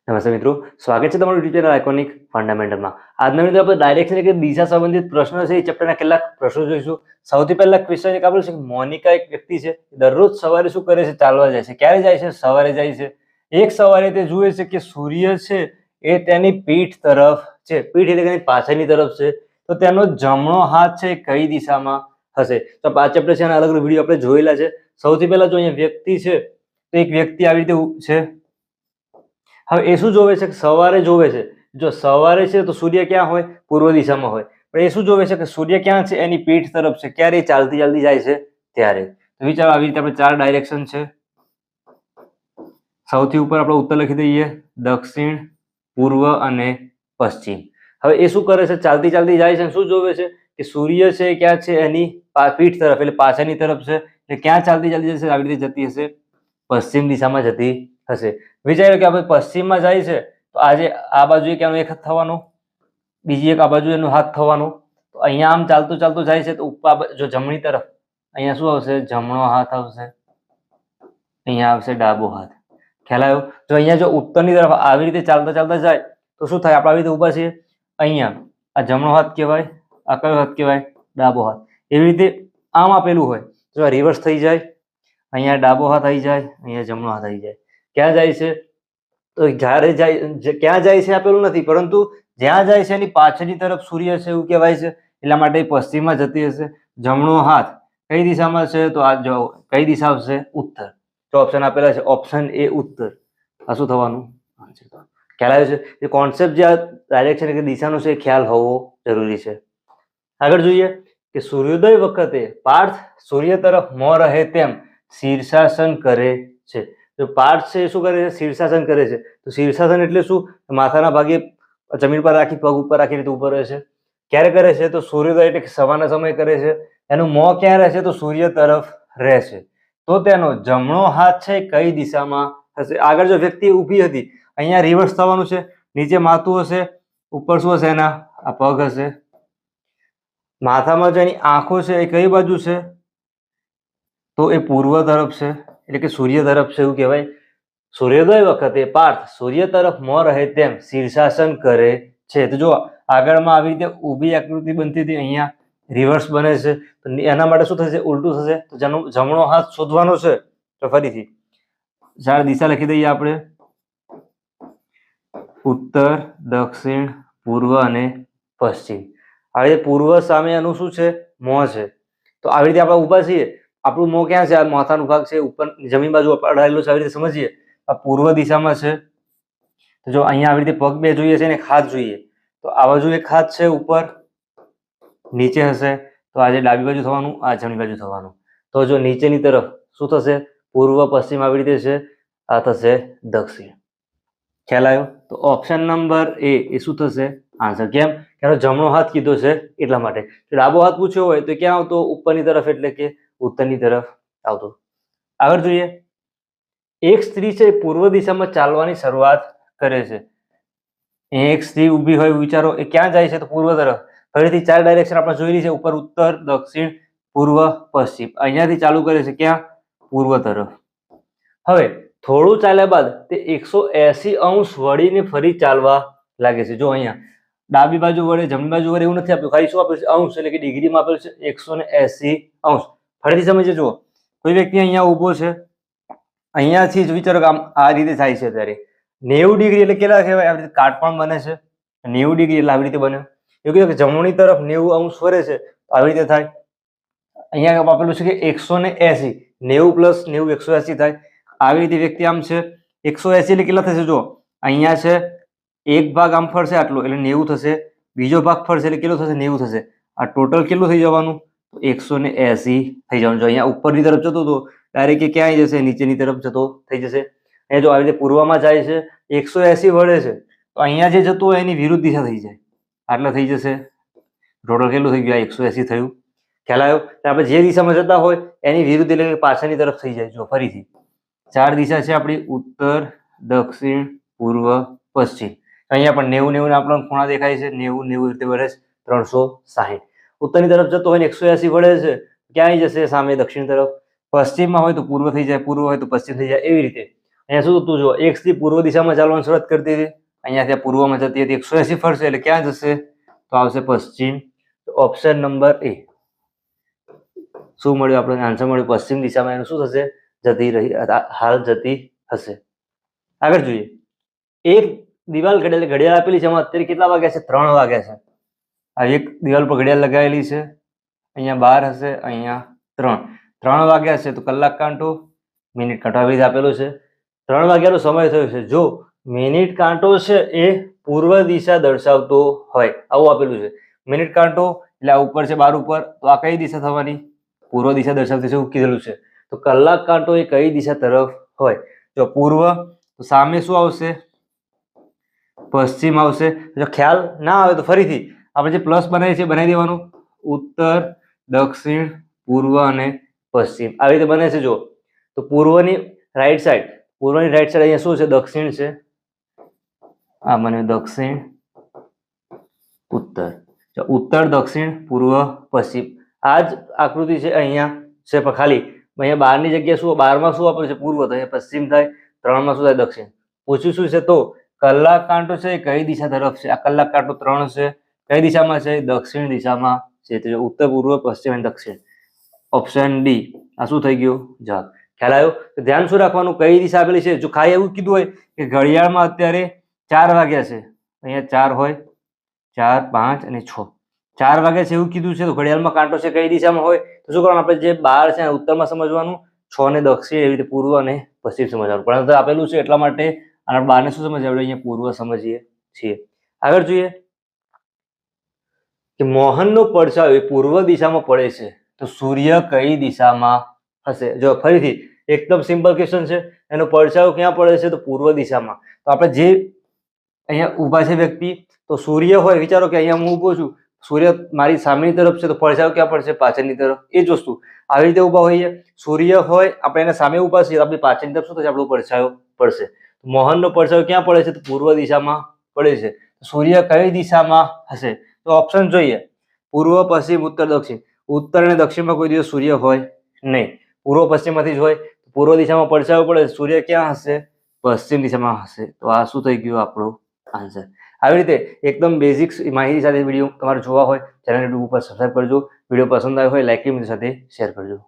નમસ્તે મિત્રો, સ્વાગત છે તમારું યુટ્યુબ ચેનલ આઇકોનિક ફંડામેન્ટલમાં. આજના વિડીયો આપણે ડાયરેક્શન કે દિશા સંબંધિત પ્રશ્નો છે એ ચેપ્ટરના કેટલાક પ્રશ્નો જોઈશું. સૌથી પહેલા ક્વેશ્ચન એક આપણું છે કે મોનિકા એક વ્યક્તિ છે, દરરોજ સવારે શું કરે છે? ચાલવા જાય છે. ક્યારે જાય છે? સવારે જાય છે. એક સવારે તે જુએ છે કે સૂર્ય છે એ તેની પીઠ તરફ છે, પીઠ એટલે કે પાછળની તરફ છે, તો તેનો જમણો હાથ છે કઈ દિશામાં હશે? તો આ ચેપ્ટર છે અલગ અલગ વિડીયો આપણે જોયેલા છે. સૌથી પહેલા જો અહીંયા વ્યક્તિ છે તો એક વ્યક્તિ આવી રીતે છે. હવે એ શું જોવે છે કે સવારે જોવે છે. જો સવારે છે તો સૂર્ય ક્યાં હોય? પૂર્વ દિશામાં હોય. પણ એ શું જોવે છે કે સૂર્ય ક્યાં છે? એની પીઠ તરફ છે. ક્યારે? ચાલતી ચાલતી જાય છે ત્યારે. તો વિચારો, આવી રીતે આપણે 4 ડાયરેક્શન છે. સૌથી ઉપર આપણે ઉત્તર લખી દઈએ, દક્ષિણ, પૂર્વ અને પશ્ચિમ. હવે એ શું કરે છે? ચાલતી ચાલતી જાય છે. શું જોવે છે કે સૂર્ય છે ક્યાં છે? એની પીઠ તરફ એટલે પાછળની તરફ છે. એટલે ક્યાં ચાલતી ચાલતી જશે? આવી રીતે જતી હશે, પશ્ચિમ દિશામાં જતી હશે. વિચાર્યો કે આપણે પશ્ચિમમાં જાય છે તો આજે આ બાજુ એક એનો એક હાથ થવાનો, બીજી એક આ બાજુ એનો હાથ થવાનો. તો અહીંયા આમ ચાલતું ચાલતું જાય છે તો ઉપર જો જમણી તરફ અહીંયા શું આવશે? જમણો હાથ આવશે. અહીંયા આવશે ડાબો હાથ. ખ્યાલ આવ્યો? જો અહીંયા જો ઉત્તરની તરફ આવી રીતે ચાલતા ચાલતા જાય તો શું થાય? આપણે આવી રીતે ઊભા છીએ, અહીંયા આ જમણો હાથ કહેવાય, આ કયો હાથ કહેવાય? ડાબો હાથ. એવી રીતે આમ આપેલું હોય જો આ રિવર્સ થઈ જાય, અહીંયા ડાબો હાથ આવી જાય, અહીંયા જમણો હાથ આવી જાય. ક્યાં જાય છે? તો જ્યારે જાય ક્યાં જાય છે આપેલું નથી, પરંતુ જ્યાં જાય છે એની પાછળની તરફ સૂર્ય છે એવું કહેવાય છે. એટલા માટે પશ્ચિમમાં જતી હશે. જમણો હાથ કઈ દિશામાં છે? તો આ જો કઈ દિશા આવશે? ઉત્તર. તો ઓપ્શન આપેલા છે, ઓપ્શન એ ઉત્તર. આ શું થવાનું? ખ્યાલ આવે છે? એ કોન્સેપ્ટ જે આ ડાયરેક્શન કે દિશાનો છે એ ખ્યાલ હોવો જરૂરી છે. આગળ જોઈએ કે સૂર્યોદય વખતે પાર્થ સૂર્ય તરફ મોં રહે તેમ શીર્ષાસન કરે છે. જો પાર્થ છે શું કરે છે? શીર્ષાસન કરે છે. તો શીર્ષાસન એટલે શું? માથાના ભાગે જમીન પર રાખી, પગ ઉપર રાખી રીતે ઉભો રહે છે. ક્યારે કરે છે? તો સૂર્યોદય એટલે કે સવારના સમયે કરે છે. એનું મોં ક્યાં રહે છે? તો સૂર્ય તરફ રહે છે. તો તેનો જમણો હાથ છે કઈ દિશામાં હશે? આગળ જો વ્યક્તિ ઊભી હતી, અહીંયા રિવર્સ થવાનું છે. નીચે માથું હશે, ઉપર શું હશે? એના આ પગ હશે. માથામાં જો એની આંખો છે એ કઈ બાજુ છે? તો એ પૂર્વ તરફ છે, એટલે કે સૂર્ય તરફ છે એવું કહેવાય. સૂર્યોદય વખતે પાર્થ સૂર્ય તરફ મોં રહે તેમ શીર્ષાસન કરે છે. તો જો આગળમાં આવી રીતે ઊભી આકૃતિ બનતી હતી, અહીંયા રિવર્સ બને છે. તો એના માટે શું થશે? ઉલટું થશે. તો જેનો જમણો હાથ શોધવાનો છે. તો ફરીથી 4 દિશા લખી દઈએ આપણે, ઉત્તર, દક્ષિણ, પૂર્વ અને પશ્ચિમ. આવી રીતે પૂર્વ સામે એનું શું છે? મોં છે. તો આવી રીતે આપણે ઊભા છીએ, આપણું મોં ક્યાં છે? આ માથાનો ભાગ છે ઉપર જમીન બાજુ અડાયેલો છે. આવી રીતે સમજીએ, આ પૂર્વ દિશામાં છે. તો જો અહીંયા આવી રીતે પગ બે જોઈએ છે અને એક હાથ જોઈએ, તો આ બાજુ એક હાથ છે ઉપર નીચે હશે. તો આજે ડાબી બાજુ થવાનું, આ જમણી બાજુ થવાનું. તો જો નીચેની તરફ શું થશે? પૂર્વ પશ્ચિમ આવી રીતે છે. આ થશે દક્ષિણ. ખ્યાલ આવ્યો? તો ઓપ્શન નંબર એ શું થશે? આન્સર. કેમ? કારણ જમણો હાથ કીધો છે એટલા માટે. ડાબો હાથ પૂછ્યો હોય તો ક્યાં આવતો? ઉપરની તરફ, એટલે કે ઉત્તરની તરફ આવતો. આગળ જોઈએ, એક સ્ત્રી છે પૂર્વ દિશામાં ચાલવાની શરૂઆત કરે છે. એક સ્ત્રી ઊભી હોય, વિચારો એ ક્યાં જાય છે? તો પૂર્વ તરફ. ફરીથી 4 ડાયરેક્શન આપણે જોયેલી છે, ઉપર, ઉત્તર, દક્ષિણ, પૂર્વ, પશ્ચિમ. અહીંયાથી ચાલુ કરે છે ક્યાં? પૂર્વ તરફ. હવે થોડું ચાલ્યા બાદ તે 180 અંશ વળીને ફરી ચાલવા લાગે છે. જો અહીંયા ડાબી બાજુ વળે, જમણી બાજુ વળે એવું નથી આપ્યું, ખાલી શું આપ્યું છે? અંશ, એટલે કે ડિગ્રીમાં આપેલું છે 180 અંશ. ફરીથી સમજીએ, જુઓ કોઈ વ્યક્તિ અહીંયા ઊભો છે, અહીંયાથી જ વિચારો કે આમ આ રીતે થાય છે ત્યારે 90 ડિગ્રી એટલે કેટલા કહેવાય? આવી રીતે કાટકોણ બને છે. 90 ડિગ્રી એટલે આવી રીતે બને. એવું કીધું કે જમણી તરફ 90 અંશ ફરે છે તો આવી રીતે થાય. અહીંયા આપેલું છે કે 180, 90 પ્લસ 90 180 થાય. આવી રીતે વ્યક્તિ આમ છે, 180 એટલે કેટલા થશે? જો અહીંયા છે, એક ભાગ આમ ફરશે આટલો એટલે 90 થશે, બીજો ભાગ ફરશે એટલે કેટલો થશે? 90 થશે. આ ટોટલ કેટલું થઈ જવાનું? 180 થઈ જવાનું. જો અહીંયા ઉપરની તરફ જતો તો ડાયરેક્ટ એ ક્યાં આવી જશે? નીચેની તરફ જતો થઈ જશે. અહીંયા જો આવી રીતે પૂર્વમાં જાય છે, 180 વળે છે, તો અહીંયા જે જતું હોય એની વિરુદ્ધ દિશા થઈ જાય, આટલા થઈ જશે. ટોટલ કેટલું થઈ ગયું? 180 થયું. ખ્યાલ આવ્યો? આપણે જે દિશામાં જતા હોય એની વિરુદ્ધ, એટલે કે પાછળની તરફ થઈ જાય. જો ફરીથી 4 દિશા છે આપણી, ઉત્તર, દક્ષિણ, પૂર્વ, પશ્ચિમ. અહીંયા પણ 90 આપણને ખૂણા દેખાય છે, 90 રીતે વળે છે, 360. ઉત્તરની તરફ જતો હોય ને 180 વળે છે, ક્યાં આવી જશે? સામે દક્ષિણ તરફ. પશ્ચિમમાં હોય તો પૂર્વ થઈ જાય, પૂર્વ હોય તો પશ્ચિમ થઈ જાય. એવી રીતે અહીંયા શું તું જો x થી પૂર્વ દિશામાં ચાલવાની શરૂઆત કરતી હતી, અહીંયા ત્યાં પૂર્વમાં જતી હતી 180 ફરશે એટલે ક્યાં જશે? તો આવશે પશ્ચિમ. ઓપ્શન નંબર એ. શું મળ્યું આપણે? આન્સર મળ્યું પશ્ચિમ દિશામાં એનું શું થશે? જતી રહી, હાલ જતી હશે. આગળ જોઈએ. એક દિવાલ ઘડિયાળ આપેલી છે, એમાં અત્યારે કેટલા વાગ્યા છે? 3 વાગ્યા છે. આ એક દિવાલ પર ઘડિયાળ લગાવેલી છે, અહીંયા 12 હશે, અહીંયા 3 વાગ્યા છે. તો કલાક કાંટો, મિનિટ કાંટો આવી રીતે આપેલું છે. 3 વાગ્યાનો સમય થયો છે. જો મિનિટ કાંટો છે એ પૂર્વ દિશા દર્શાવતો હોય, આવું આપેલું છે. મિનિટ કાંટો એટલે આ ઉપર છે, 12 ઉપર, તો આ કઈ દિશા થવાની? પૂર્વ દિશા દર્શાવતી છે એવું કીધેલું છે. તો કલાક કાંટો એ કઈ દિશા તરફ હોય? જો પૂર્વ, તો સામે શું આવશે? પશ્ચિમ આવશે. જો ખ્યાલ ના આવે તો ફરીથી આપણે જે પ્લસ બનાવીએ છીએ બનાવી દેવાનું. ઉત્તર, દક્ષિણ, પૂર્વ અને પશ્ચિમ આવી રીતે બને છે. જો તો પૂર્વની રાઈટ સાઈડ અહીંયા શું છે? દક્ષિણ છે. આ મને દક્ષિણ, ઉત્તર. ઉત્તર, દક્ષિણ, પૂર્વ, પશ્ચિમ આ જ આકૃતિ છે અહીંયા છે, પણ ખાલી અહીંયા 12 ની જગ્યાએ શું? 12 માં શું આપેલું છે? પૂર્વ, તો અહીંયા પશ્ચિમ થાય. 3 માં શું થાય? દક્ષિણ. પૂછ્યું શું છે? તો કલાક કાંટો છે એ કઈ દિશા તરફ છે? આ કલાક કાંટો 3 છે, કઈ દિશામાં છે? દક્ષિણ દિશામાં છે. તો ઉત્તર, પૂર્વ, પશ્ચિમ અને દક્ષિણ. ઓપ્શન ડી આ શું થઈ ગયું? જવાબ. ખ્યાલ આવ્યો? તો ધ્યાન શું રાખવાનું? કઈ દિશા આપેલી છે? જો ખાલી એવું કીધું હોય કે ઘડિયાળમાં અત્યારે 4 વાગ્યા છે, અહીંયા 4 હોય, 4, 5 અને 6, 4 વાગ્યા છે એવું કીધું છે, તો ઘડિયાળમાં કાંટો છે કઈ દિશામાં હોય? તો શું કરવાનું? આપણે જે 12 છે ઉત્તરમાં સમજવાનું, 6 ને દક્ષિણ, એવી રીતે પૂર્વ અને પશ્ચિમ સમજવાનું. પણ આપેલું છે એટલા માટે અને 12 ને શું સમજીએ? આપણે અહીંયા પૂર્વ સમજીએ છીએ. આગળ જોઈએ કે મોહનનો પડછાયો એ પૂર્વ દિશામાં પડે છે, તો સૂર્ય કઈ દિશામાં હશે? જો ફરીથી એકદમ સિમ્પલ ક્વેશ્ચન છે. એનો પડછાયો ક્યાં પડે છે? તો પૂર્વ દિશામાં. તો આપણે જે અહીંયા ઊભા છે વ્યક્તિ, તો સૂર્ય હોય, વિચારો કે અહીંયા હું ઊભો છું, સૂર્ય મારી સામેની તરફ છે, તો પડછાયો ક્યાં પડશે? પાછળની તરફ. એ જ વસ્તુ આવી રીતે ઊભા હોઈએ, સૂર્ય હોય, આપણે એના સામે ઊભા છીએ, આપણી પાછળની તરફ શું થશે? આપણો પડછાયો પડશે. મોહનનો પડછાયો ક્યાં પડે છે? તો પૂર્વ દિશામાં પડે છે. સૂર્ય કઈ દિશામાં હશે? તો ઓપ્શન જોઈએ. પૂર્વ, પશ્ચિમ, ઉત્તર, દક્ષિણ. ઉત્તર અને દક્ષિણમાં કોઈ દિવસ સૂર્ય હોય નહીં, પૂર્વ પશ્ચિમમાંથી જ હોય. પૂર્વ દિશામાં પડછાયો પડે, સૂર્ય ક્યાં હશે? પશ્ચિમ દિશામાં હશે. તો આ શું થઈ ગયું? આપણો આન્સર. આવી રીતે એકદમ બેઝિક માહિતી સાથે વિડીયો તમારે જોવા હોય ચેનલ યુટ્યુબ ઉપર સબસ્ક્રાઈબ કરજો. વિડીયો પસંદ આવ્યો હોય લાઈક કરી મિત્રો સાથે શેર કરજો.